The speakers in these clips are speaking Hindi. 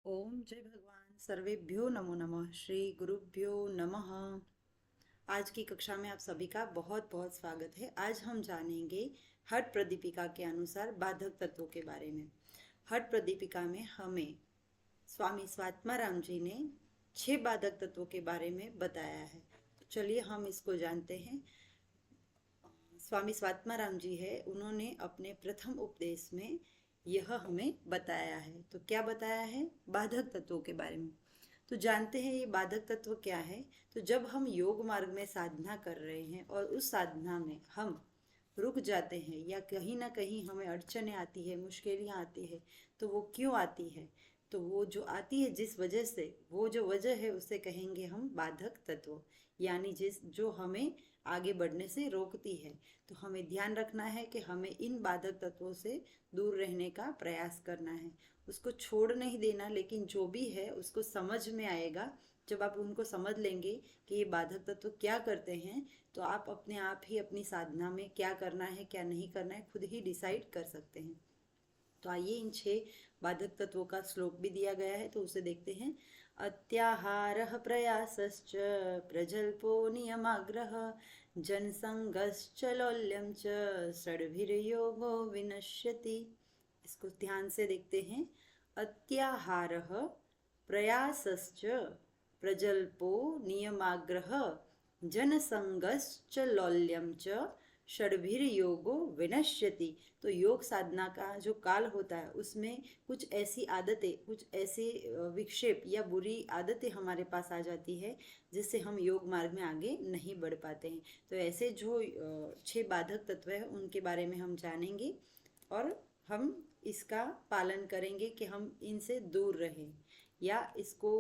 ओम जय भगवान सर्वेभ्यो नमो नमः श्री गुरुभ्यो नमः। आज की कक्षा में आप सभी का बहुत बहुत स्वागत है। आज हम जानेंगे हठ प्रदीपिका के अनुसार बाधक तत्वों के बारे में। हठ प्रदीपिका में हमें स्वामी स्वात्माराम जी ने 6 बाधक तत्वों के बारे में बताया है। तो चलिए हम इसको जानते हैं। स्वामी स्वात्माराम जी है, उन्होंने अपने प्रथम उपदेश में यह हमें बताया है। तो क्या बताया है? बाधक तत्वों के बारे में। तो जानते हैं ये बाधक तत्व क्या है। तो जब हम योग मार्ग में साधना कर रहे हैं और उस साधना में हम रुक जाते हैं या कहीं ना कहीं हमें अड़चने आती है, मुश्किलें आती है, तो वो क्यों आती है? तो वो जो आती है जिस वजह से, वो जो वजह है उसे कहेंगे हम बाधक तत्व, यानी जिस जो हमें आगे बढ़ने से रोकती है। तो हमें ध्यान रखना है कि हमें इन बाधक तत्वों से दूर रहने का प्रयास करना है, उसको छोड़ नहीं देना। लेकिन जो भी है उसको समझ में आएगा। जब आप उनको समझ लेंगे कि ये बाधक तत्व क्या करते हैं, तो आप अपने आप ही अपनी साधना में क्या करना है क्या नहीं करना है खुद ही डिसाइड कर सकते हैं। तो आइए इन 6 बाधक तत्वों का श्लोक भी दिया गया है, तो उसे देखते हैं। अत्याहारः प्रयासश्च प्रजल्पो नियमाग्रह जनसंगश्च लौल्यं च षड्भिर्योगो विनश्यति। इसको ध्यान से देखते हैं। अत्याहारः प्रयासश्च प्रजल्पो नियमाग्रह जनसंगश्च लौल्यं च षड्भिर्योगो विनश्यति। तो योग साधना का जो काल होता है उसमें कुछ ऐसी आदतें, कुछ ऐसे विक्षेप या बुरी आदतें हमारे पास आ जाती है जिससे हम योग मार्ग में आगे नहीं बढ़ पाते हैं। तो ऐसे जो 6 बाधक तत्व है उनके बारे में हम जानेंगे और हम इसका पालन करेंगे कि हम इनसे दूर रहें, या इसको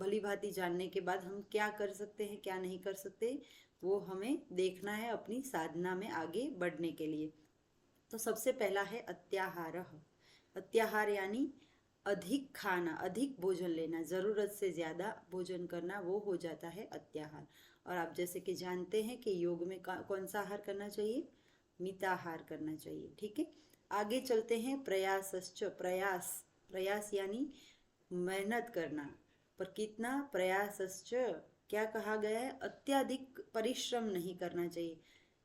भली भांति जानने के बाद हम क्या कर सकते हैं क्या नहीं कर सकते, वो हमें देखना है अपनी साधना में आगे बढ़ने के लिए। तो सबसे पहला है अत्याहार। अत्याहार यानी अधिक खाना, अधिक भोजन लेना, ज़रूरत से ज़्यादा भोजन करना, वो हो जाता है अत्याहार। और आप जैसे कि जानते हैं कि योग में कौन सा आहार करना चाहिए? मिताहार करना चाहिए। ठीक है, आगे चलते हैं। प्रयासश्च, प्रयास, प्रयास यानी मेहनत करना। पर कितना? प्रयासश्च, क्या कहा गया है? अत्यधिक परिश्रम नहीं करना चाहिए।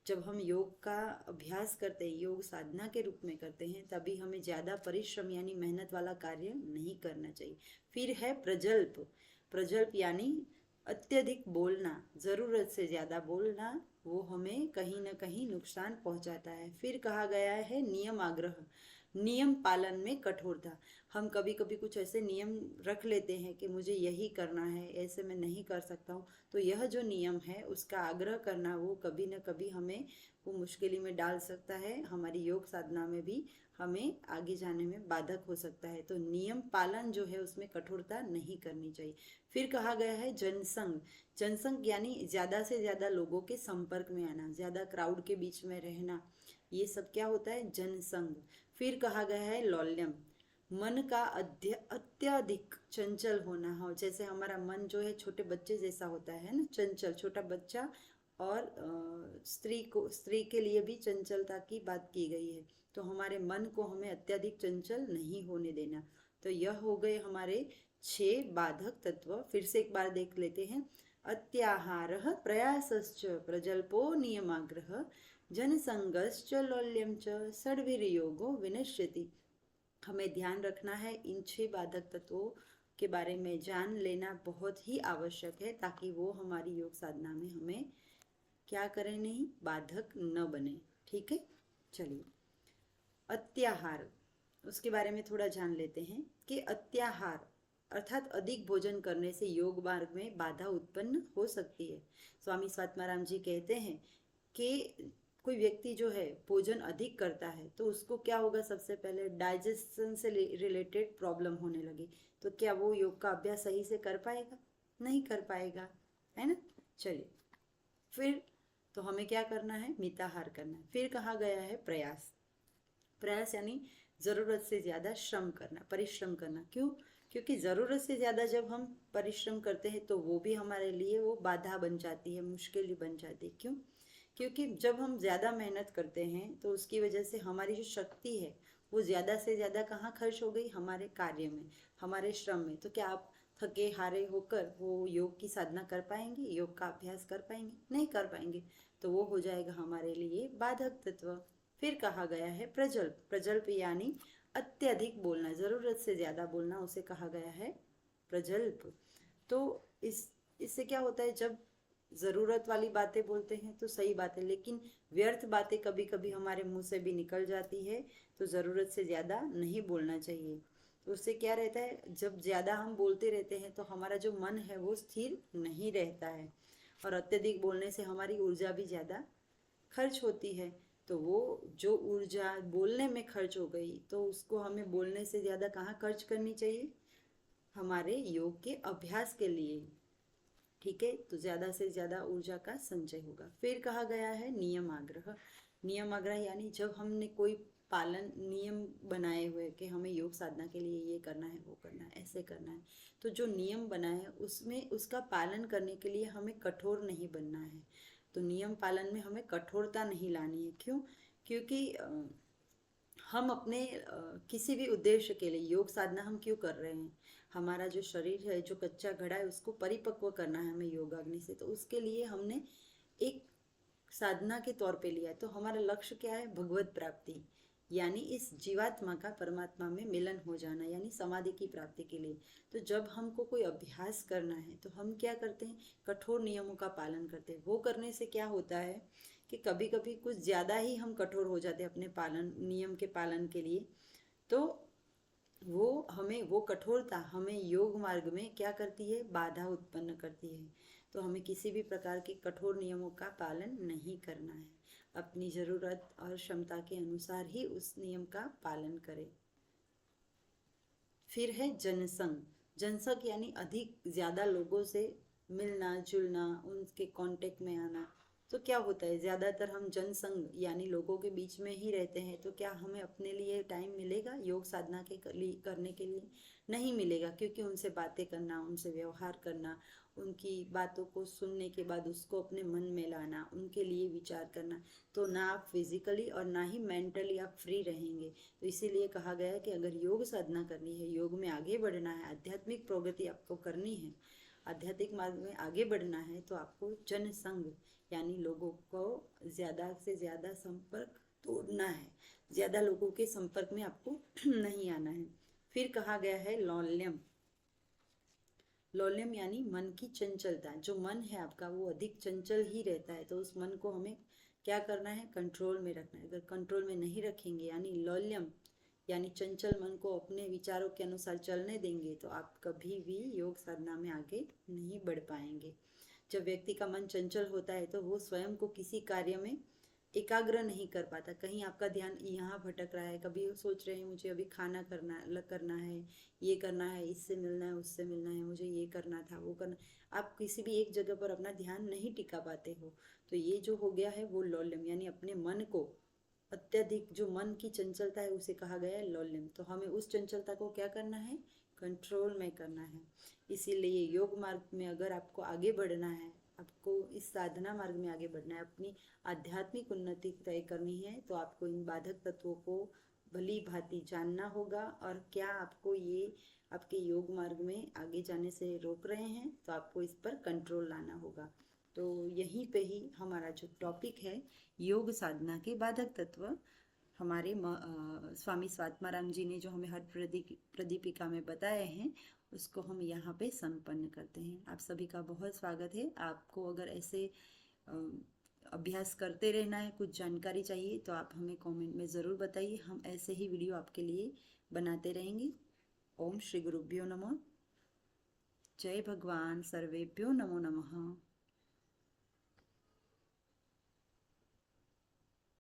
जब हम योग का अभ्यास करते हैं, योग साधना के रूप में करते हैं, तभी हमें ज़्यादा परिश्रम यानी मेहनत वाला कार्य नहीं करना चाहिए। फिर है प्रजल्प। प्रजल्प यानी अत्यधिक बोलना, ज़रूरत से ज़्यादा बोलना, वो हमें कहीं ना कहीं नुकसान पहुंचाता है। फिर कहा गया है नियम आग्रह, नियम पालन में कठोरता। हम कभी कभी कुछ ऐसे नियम रख लेते हैं कि मुझे यही करना है, ऐसे मैं नहीं कर सकता हूँ। तो यह जो नियम है उसका आग्रह करना, वो कभी न कभी हमें वो मुश्किल में डाल सकता है, हमारी योग साधना में भी हमें आगे जाने में बाधक हो सकता है। तो नियम पालन जो है उसमें कठोरता नहीं करनी चाहिए। फिर कहा गया है जनसंग। जनसंग यानी ज़्यादा से ज़्यादा लोगों के संपर्क में आना, ज़्यादा क्राउड के बीच में रहना, ये सब क्या होता है? जनसंग। फिर कहा गया है लौल्यम, मन का अत्यधिक चंचल होना हो। जैसे हमारा मन जो है छोटे बच्चे जैसा होता है ना, चंचल, छोटा बच्चा। और स्त्री के लिए भी चंचलता की बात की गई है। तो हमारे मन को हमें अत्यधिक चंचल नहीं होने देना। तो यह हो गए हमारे 6 बाधक तत्व। फिर से एक बार देख लेते हैं। अत्याहार प्रयासश्च प्रजल्पो नियमाग्रह जनसंगश्च लौल्यम च षड्भिर्योगो विनश्यति। हमें ध्यान रखना है, इन 6 बाधक तत्वों के बारे में जान लेना बहुत ही आवश्यक है, ताकि वो हमारी योग साधना में हमें क्या करें, नहीं बाधक न बने। ठीक है, चलिए अत्याहार, उसके बारे में थोड़ा जान लेते हैं कि अत्याहार अर्थात अधिक भोजन करने से योग मार्ग में बाधा उत्पन्न हो सकती है। स्वामी स्वात्माराम जी कहते हैं कि कोई व्यक्ति जो है भोजन अधिक करता है तो उसको क्या होगा? सबसे पहले डाइजेशन से रिलेटेड प्रॉब्लम होने लगी। तो क्या वो योग का अभ्यास सही से कर पाएगा? नहीं कर पाएगा, है ना। चलिए, फिर तो हमें क्या करना है? मिताहार करना है। फिर कहा गया है प्रयास। प्रयास यानी ज़रूरत से ज़्यादा श्रम करना, परिश्रम करना। क्यों? क्योंकि ज़रूरत से ज़्यादा जब हम परिश्रम करते हैं तो वो भी हमारे लिए वो बाधा बन जाती है, मुश्किल बन जाती है। क्यों? क्योंकि जब हम ज़्यादा मेहनत करते हैं तो उसकी वजह से हमारी जो शक्ति है वो ज़्यादा से ज़्यादा कहाँ खर्च हो गई? हमारे कार्य में, हमारे श्रम में। तो क्या आप थके हारे होकर वो योग की साधना कर पाएंगे, योग का अभ्यास कर पाएंगे? नहीं कर पाएंगे। तो वो हो जाएगा हमारे लिए बाधक तत्व। फिर कहा गया है प्रजल्प। प्रजल्प यानी अत्यधिक बोलना, ज़रूरत से ज़्यादा बोलना, उसे कहा गया है प्रजल्प। तो इससे क्या होता है, जब ज़रूरत वाली बातें बोलते हैं तो सही बात है, लेकिन व्यर्थ बातें कभी कभी हमारे मुंह से भी निकल जाती है। तो ज़रूरत से ज़्यादा नहीं बोलना चाहिए। तो उससे क्या रहता है, जब ज़्यादा हम बोलते रहते हैं तो हमारा जो मन है वो स्थिर नहीं रहता है, और अत्यधिक बोलने से हमारी ऊर्जा भी ज़्यादा खर्च होती है। तो वो जो ऊर्जा बोलने में खर्च हो गई, तो उसको हमें बोलने से ज़्यादा कहाँ खर्च करनी चाहिए? हमारे योग के अभ्यास के लिए। ठीक है, तो ज़्यादा से ज़्यादा ऊर्जा का संचय होगा। फिर कहा गया है नियम आग्रह। नियम आग्रह यानी जब हमने कोई पालन नियम बनाए हुए कि हमें योग साधना के लिए ये करना है, वो करना है, ऐसे करना है, तो जो नियम बनाए हैं उसमें उसका पालन करने के लिए हमें कठोर नहीं बनना है। तो नियम पालन में हमें कठोरता नहीं लानी है। क्यों? क्योंकि हम अपने किसी भी उद्देश्य के लिए योग साधना हम क्यों कर रहे हैं? हमारा जो शरीर है, जो कच्चा घड़ा है, उसको परिपक्व करना है हमें योगाग्नि से। तो उसके लिए हमने एक साधना के तौर पे लिया है। तो हमारा लक्ष्य क्या है? भगवत प्राप्ति, यानी इस जीवात्मा का परमात्मा में मिलन हो जाना, यानी समाधि की प्राप्ति के लिए। तो जब हमको कोई अभ्यास करना है तो हम क्या करते हैं? कठोर नियमों का पालन करते हैं। वो करने से क्या होता है कि कभी कभी कुछ ज़्यादा ही हम कठोर हो जाते हैं अपने पालन नियम के पालन के लिए। तो वो हमें, वो कठोरता हमें योग मार्ग में क्या करती है? बाधा उत्पन्न करती है। तो हमें किसी भी प्रकार के कठोर नियमों का पालन नहीं करना है। अपनी ज़रूरत और क्षमता के अनुसार ही उस नियम का पालन करें। फिर है जनसंग। जनसंग यानी अधिक ज़्यादा लोगों से मिलना जुलना, उनके कांटेक्ट में आना। तो क्या होता है, ज़्यादातर हम जनसंग यानी लोगों के बीच में ही रहते हैं, तो क्या हमें अपने लिए टाइम मिलेगा योग साधना के करने के लिए? नहीं मिलेगा, क्योंकि उनसे बातें करना, उनसे व्यवहार करना, उनकी बातों को सुनने के बाद उसको अपने मन में लाना, उनके लिए विचार करना, तो ना आप फिजिकली और ना ही मेंटली आप फ्री रहेंगे। तो इसीलिए कहा गया है कि अगर योग साधना करनी है, योग में आगे बढ़ना है, आध्यात्मिक प्रगति आपको करनी है, आध्यात्मिक मार्ग में आगे बढ़ना है, तो आपको जनसंग यानी लोगों को ज़्यादा से ज़्यादा संपर्क तोड़ना है, ज़्यादा लोगों के संपर्क में आपको नहीं आना है। फिर कहा गया है लौल्यम। लौल्यम यानी मन की चंचलता। जो मन है आपका वो अधिक चंचल ही रहता है, तो उस मन को हमें क्या करना है? कंट्रोल में रखना है। अगर कंट्रोल में नहीं रखेंगे, यानी लौल्यम यानी चंचल मन को अपने विचारों के अनुसार चलने देंगे, तो आप कभी भी योग साधना में आगे नहीं बढ़ पाएंगे। जब व्यक्ति का मन चंचल होता है तो वो स्वयं को किसी कार्य में एकाग्र नहीं कर पाता। कहीं आपका ध्यान यहाँ भटक रहा है, कभी सोच रहे हैं मुझे अभी खाना करना है, ये करना है, इससे मिलना है, उससे मिलना है, मुझे ये करना था, वो करना। आप किसी भी एक जगह पर अपना ध्यान नहीं टिका पाते हो। तो ये जो हो गया है वो लौल्यम, यानी अपने मन को अत्यधिक, जो मन की चंचलता है उसे कहा गया है लौल्यम। तो हमें उस चंचलता को क्या करना है? कंट्रोल में करना है। इसीलिए योग मार्ग में अगर आपको आगे बढ़ना है, आपको इस साधना मार्ग में आगे बढ़ना है, अपनी आध्यात्मिक उन्नति तय करनी है, तो आपको इन बाधक तत्वों को भली भांति जानना होगा। और क्या आपको ये आपके योग मार्ग में आगे जाने से रोक रहे हैं, तो आपको इस पर कंट्रोल लाना होगा। तो यहीं पे ही हमारा जो टॉपिक है योग साधना के बाधक तत्व, हमारे स्वामी स्वात्माराम जी ने जो हमें हर प्रदीपिका में बताए हैं, उसको हम यहाँ पे संपन्न करते हैं। आप सभी का बहुत स्वागत है। आपको अगर ऐसे अभ्यास करते रहना है, कुछ जानकारी चाहिए, तो आप हमें कमेंट में ज़रूर बताइए। हम ऐसे ही वीडियो आपके लिए बनाते रहेंगे। ओम श्री गुरुभ्यो नमः। जय भगवान। सर्वेभ्यो नमो नमः।